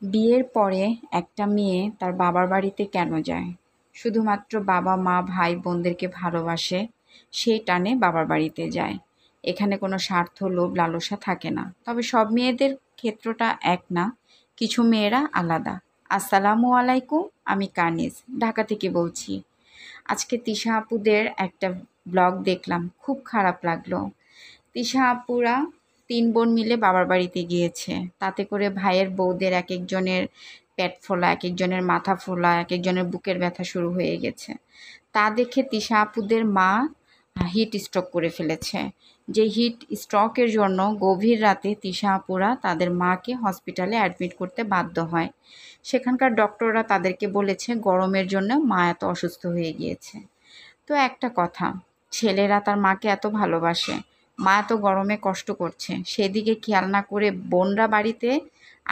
বিয়ের পরে একটা মেয়ে তার বাবার বাড়িতে কেন যায়? শুধুমাত্র বাবা মা ভাই বোনদেরকে ভালোবাসে, সেই টানে বাবার বাড়িতে যায়। এখানে কোনো স্বার্থ লোভ লালসা থাকে না। তবে সব মেয়েদের ক্ষেত্রটা এক না, কিছু মেয়েরা আলাদা। আসসালামু আলাইকুম, আমি কানিজ, ঢাকা থেকে বলছি। আজকে তিশা আপুদের একটা ব্লগ দেখলাম, খুব খারাপ লাগলো। তিশা আপুরা ৩ বোন মিলে বাবার বাড়িতে গিয়েছে। তাতে করে ভাইয়ের বউদের একেকজনের পেট ফোলা, একেকজনের মাথা ফোলা, একেকজনের বুকের ব্যথা শুরু হয়ে গেছে। তা দেখে তিশা আপুদের মা হিট স্ট্রোক করে ফেলেছে। যে হিট স্ট্রোকের জন্য গভীর রাতে তিশা আপুরা তাদের মাকে হসপিটালে অ্যাডমিট করতে বাধ্য হয়। সেখানকার ডক্টররা তাদেরকে বলেছে গরমের জন্য মা এত অসুস্থ হয়ে গিয়েছে। তো একটা কথা, ছেলেরা তার মাকে এত ভালোবাসে, মা এত গরমে কষ্ট করছে, সেদিকে খেয়াল না করে বোনরা বাড়িতে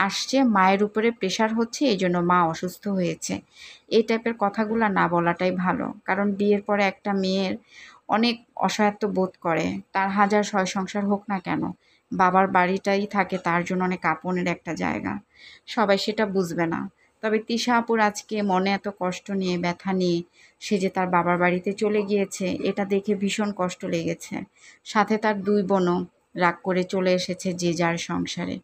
আসছে, মায়ের উপরে প্রেশার হচ্ছে, এই জন্য মা অসুস্থ হয়েছে। এই টাইপের কথাগুলো না বলাটাই ভালো। কারণ বিয়ের পরে একটা মেয়ের অনেক অসহায়ত্ব বোধ করে, তার হাজার ছয় সংসার হোক না কেন, বাবার বাড়িটাই থাকে তার জন্য অনেক আপনের একটা জায়গা। সবাই সেটা বুঝবে না। তবে তিশা আপুর আজকে মনে এত কষ্ট নিয়ে, ব্যথা নিয়ে সে যে তার বাবার বাড়িতে চলে গিয়েছে, এটা দেখে ভীষণ কষ্ট লেগেছে। সাথে তার 2 বোনও রাগ করে চলে এসেছে যে যার সংসারে।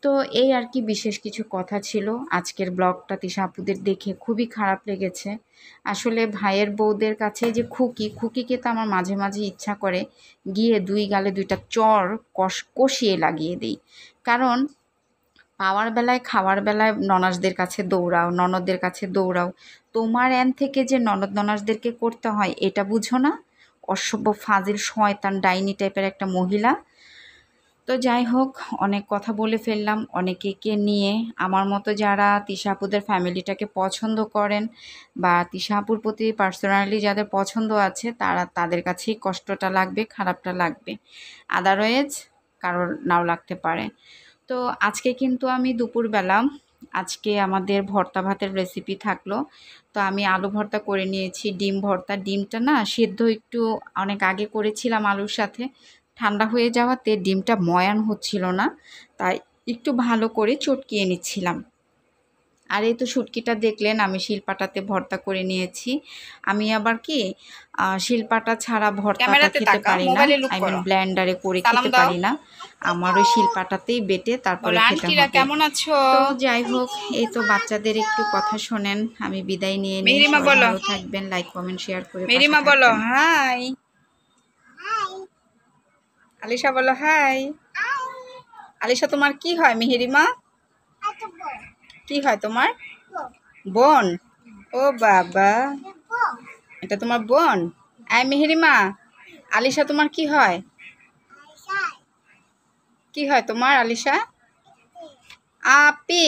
তো এই আর কি, বিশেষ কিছু কথা ছিল। আজকের ব্লগটা তিশা আপুদের দেখে খুবই খারাপ লেগেছে। আসলে ভাইয়ের বউদের কাছে যে খুকিকে তো আমার মাঝে মাঝে ইচ্ছা করে গিয়ে 2 গালে 2টা চর কষিয়ে লাগিয়ে দিই। কারণ পাওয়ার বেলায় খাওয়ার বেলায় ননাসদের কাছে দৌড়াও, ননদদের কাছে দৌড়াও, তোমার এন থেকে যে ননদ ননাসদেরকে করতে হয় এটা বুঝো না? অসভ্য ফাজিল শয়তান ডাইনি টাইপের একটা মহিলা। তো যাই হোক, অনেক কথা বলে ফেললাম অনেকে নিয়ে। আমার মতো যারা তিশা আপুদের ফ্যামিলিটাকে পছন্দ করেন বা তিশা আপুর প্রতি পার্সোনালি যাদের পছন্দ আছে, তাদের কাছেই কষ্টটা লাগবে, খারাপটা লাগবে। আদারওয়াইজ কারোর নাও লাগতে পারে। তো আজকে কিন্তু আমি দুপুরবেলা, আজকে আমাদের ভর্তা ভাতের রেসিপি থাকলো। তো আমি আলু ভর্তা করে নিয়েছি, ডিম ভর্তা। ডিমটা না সেদ্ধ একটু অনেক আগে করেছিলাম আলুর সাথে, ঠান্ডা হয়ে যাওয়াতে ডিমটা ময়ান হচ্ছিল না, তাই একটু ভালো করে চটকিয়ে নিচ্ছিলাম। আর এই তো শুটকিটা দেখলেন আমি শিলপাটাতে ভর্তা করে নিয়েছি। আমি আবার কি শিলপাটা ছাড়া ভর্তাটা খেতে পারি না, আই মিন ব্লেন্ডারে করে খেতে পারি না। আমার ওই শিলপাটাতেই বেটে তারপরে খেতে হবে। কেমন আছো? তো যাই হোক, এই তো বাচ্চাদের একটু কথা শোনেন, আমি বিদায় নিয়ে নিই। মেহরিমা সবাই বলো। ভালো থাকবেন, লাইক কমেন্ট শেয়ার করে পাশে মেহরিমা বলো থাকবেন। হাই। আলিশা বলো হাই। আলিশা তোমার কি হয় মেহরিমা? কি হয় তোমার? বোন। ও বাবা, এটা তোমার বোন? আই মেহরিমা, আলিশা তোমার কি হয়? কি হয় তোমার আলিশা? আপি,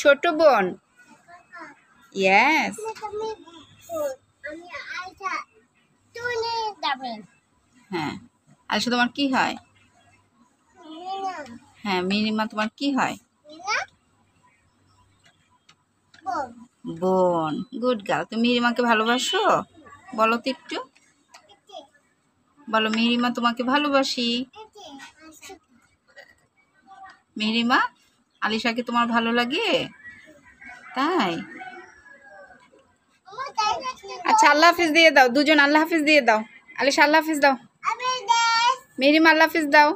ছোট বোন। ইয়েস। হ্যাঁ, আলিশা তোমার কি হয়? হ্যাঁ মেহরিমা তোমার কি হয়? বোন। Good girl. তুমি মেহরিমাকে ভালোবাসো? বলো তো একটু, বলো মেহরিমা তোমাকে ভালোবাসি। মেহরিমা, আলিশাকে তোমার ভালো লাগে? তাই? আচ্ছা আল্লাহ হাফিজ দিয়ে দাও, দুজন আল্লাহ হাফিজ দিয়ে দাও। আলিশা আল্লাহ হাফিজ দাও, মেহরিমা আল্লাহ হাফিজ দাও।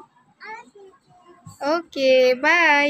Okay bye.